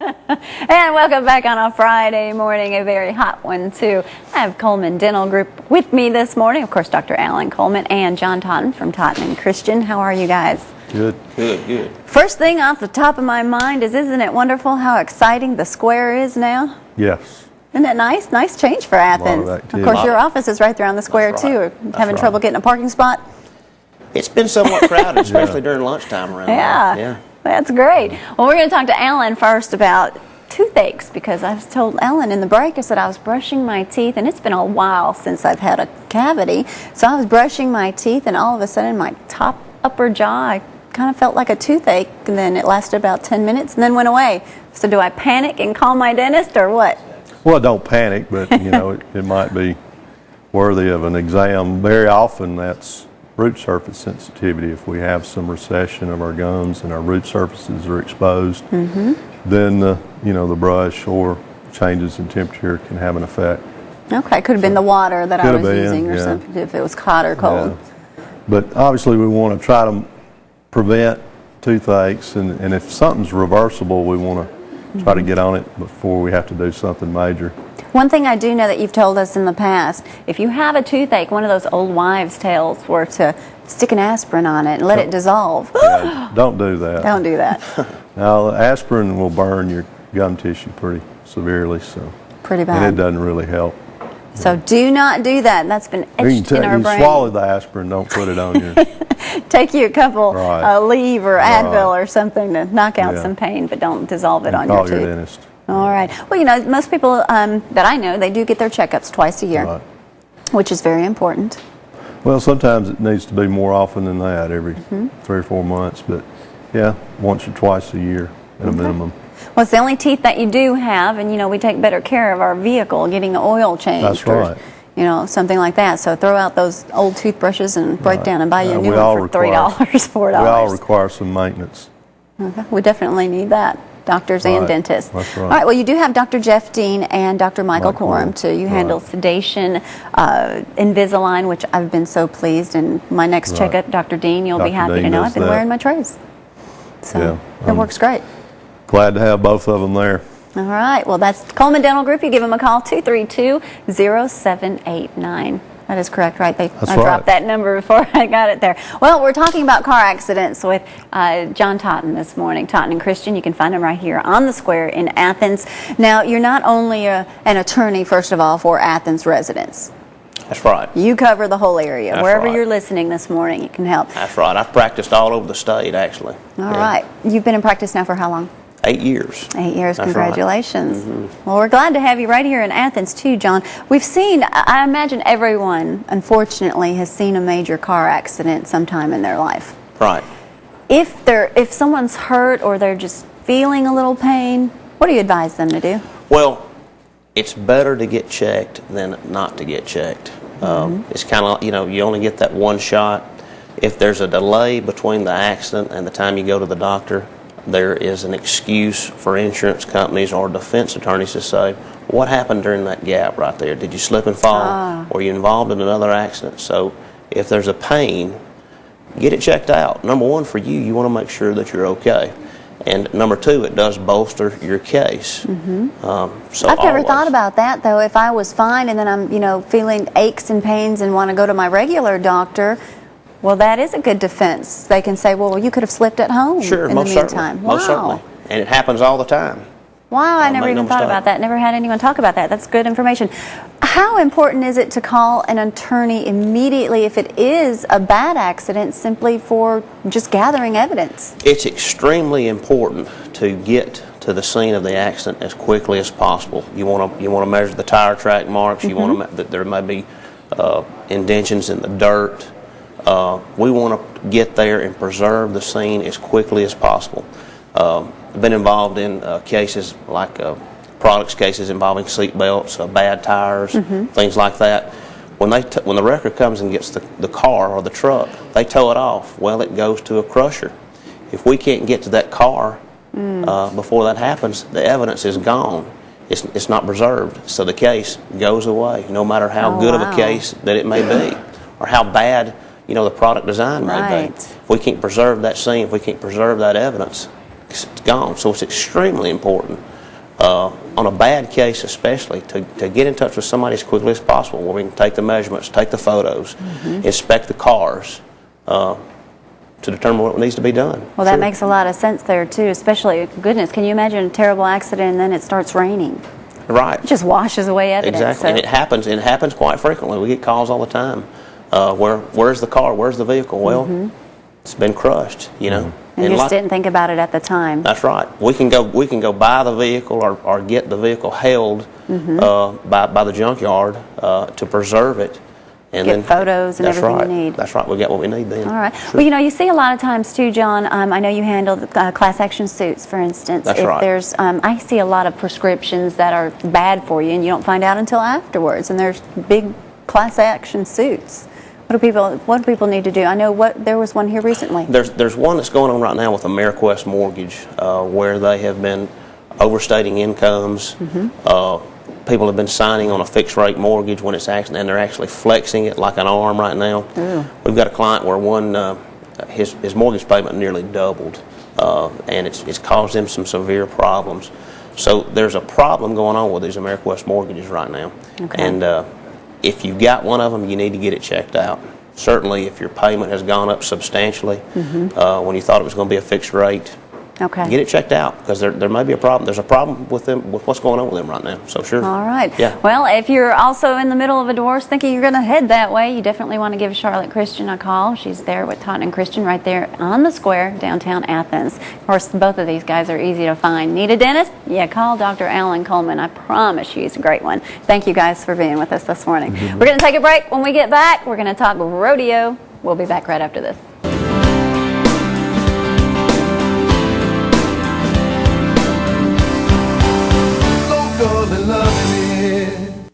And welcome back on a Friday morning, a very hot one too. I have Coleman Dental Group with me this morning. Of course, Dr. Alan Coleman and John Totten from Totten and Christian. How are you guys? Good. Good. First thing off the top of my mind is, isn't it wonderful how exciting the square is now? Yes. Isn't it nice? Nice change for Athens. Of course, your office is right there on the square too. Having trouble getting a parking spot? It's been somewhat crowded, especially during lunchtime around Yeah. That's great. Well, we're going to talk to Alan first about toothaches, because I was told Alan in the break, I said I was brushing my teeth, and it's been a while since I've had a cavity. So I was brushing my teeth, and all of a sudden my top upper jaw, I kind of felt like a toothache, and then it lasted about 10 minutes and then went away. So do I panic and call my dentist or what? Well, don't panic, but you know, it might be worthy of an exam. Very often that's root surface sensitivity. If we have some recession of our gums and our root surfaces are exposed, then the brush or changes in temperature can have an effect. Okay, could have been the water that I was using or something, if it was hot or cold. Yeah. But obviously we want to try to prevent toothaches, and if something's reversible, we want to try to get on it before we have to do something major. One thing I do know that you've told us in the past, if you have a toothache, one of those old wives' tales were to stick an aspirin on it and let it dissolve. Yeah, don't do that. Don't do that. Now, aspirin will burn your gum tissue pretty severely, so pretty bad. And it doesn't really help. So do not do that. That's been etched in our brain. You swallow the aspirin, don't put it on your... Take you a couple Aleve or Advil or something to knock out some pain, but don't dissolve it on your tooth. Call your dentist. All right. Well, most people that I know, they do get their checkups twice a year, which is very important. Well, sometimes it needs to be more often than that, every 3 or 4 months, but yeah, once or twice a year at a minimum. Well, it's the only teeth that you do have, and we take better care of our vehicle, getting the oil changed. That's right. Or something like that. So throw out those old toothbrushes and break down and buy you a new one for $3, $4. We all require some maintenance. Okay. We definitely need that. Doctors and dentists. That's right. All right, well, you do have Dr. Jeff Dean and Dr. Michael Coram, too. You handle sedation, Invisalign, which I've been so pleased. And my next checkup, Dr. Dean, you'll be happy to know I've been wearing my trays. So it works great. Glad to have both of them there. All right, well, that's Coleman Dental Group. You give them a call, 232-0789. That is correct, right? I dropped that number before I got it there. Well, we're talking about car accidents with John Totten this morning, Totten and Christian. You can find him right here on the square in Athens. Now, you're not only an attorney, first of all, for Athens residents. That's right. You cover the whole area. That's Wherever right. you're listening this morning, it can help. That's right. I've practiced all over the state, actually. All right. You've been in practice now for how long? 8 years. 8 years, That's congratulations. Right. Well, we're glad to have you right here in Athens too, John. We've seen, I imagine everyone, unfortunately, has seen a major car accident sometime in their life. Right. If someone's hurt or they're just feeling a little pain, what do you advise them to do? Well, it's better to get checked than not to get checked. It's kind of, you only get that one shot. If there's a delay between the accident and the time you go to the doctor, there is an excuse for insurance companies or defense attorneys to say, what happened during that gap right there? Did you slip and fall? Were you involved in another accident? So if there's a pain, get it checked out. Number one, for you, you want to make sure that you're okay. And number two, it does bolster your case. I've never thought about that, though. If I was fine and then I'm, feeling aches and pains and want to go to my regular doctor, well, that is a good defense. They can say, well, you could have slipped at home in the meantime. Most certainly. And it happens all the time. Wow, I never even thought about that. Never had anyone talk about that. That's good information. How important is it to call an attorney immediately if it is a bad accident, simply for just gathering evidence? It's extremely important to get to the scene of the accident as quickly as possible. You want to measure the tire track marks. You want to there may be indentions in the dirt. We want to get there and preserve the scene as quickly as possible. I've been involved in cases like products cases involving seat belts, bad tires, things like that. When the wrecker comes and gets the car or the truck, they tow it off. Well, it goes to a crusher. If we can't get to that car before that happens, the evidence is gone. It's not preserved, so the case goes away, no matter how good of a case that it may be, or how bad the product design may be. If we can't preserve that scene, if we can't preserve that evidence, it's gone. So it's extremely important On a bad case especially, to get in touch with somebody as quickly as possible where we can take the measurements, take the photos, inspect the cars, to determine what needs to be done. Well, that makes a lot of sense there, too, especially, goodness, can you imagine a terrible accident and then it starts raining? Right. It just washes away evidence. Exactly, So. and it happens quite frequently. We get calls all the time. Where's the car? Where's the vehicle? Well, it's been crushed, you know. And you just didn't think about it at the time. That's right. We can go buy the vehicle or get the vehicle held by the junkyard to preserve it. And Get then, photos and everything right. you need. That's right. We get what we need then. All right. Sure. Well, you know, you see a lot of times too, John. I know you handle class action suits, for instance. That's if right. There's, I see a lot of prescriptions that are bad for you, and you don't find out until afterwards. And there's big class action suits. What do people need to do? I know there was one here recently. There's one that's going on right now with Ameriquest Mortgage, where they have been overstating incomes. People have been signing on a fixed rate mortgage when it's actually, and they're actually flexing it like an arm right now. We've got a client where his mortgage payment nearly doubled, and it's caused him some severe problems. So there's a problem going on with these Ameriquest mortgages right now. Okay. And if you've got one of them, you need to get it checked out. Certainly, if your payment has gone up substantially when you thought it was going to be a fixed rate, Okay. get it checked out, because there may be a problem. There's a problem with them, with what's going on with them right now. So sure. All right. Yeah. Well, if you're also in the middle of a divorce thinking you're going to head that way, you definitely want to give Charlotte Christian a call. She's there with Totten Christian right there on the square, downtown Athens. Of course, both of these guys are easy to find. Need a dentist? Yeah, call Dr. Alan Coleman. I promise you he's a great one. Thank you guys for being with us this morning. We're going to take a break. When we get back, we're going to talk rodeo. We'll be back right after this. Local and loving it.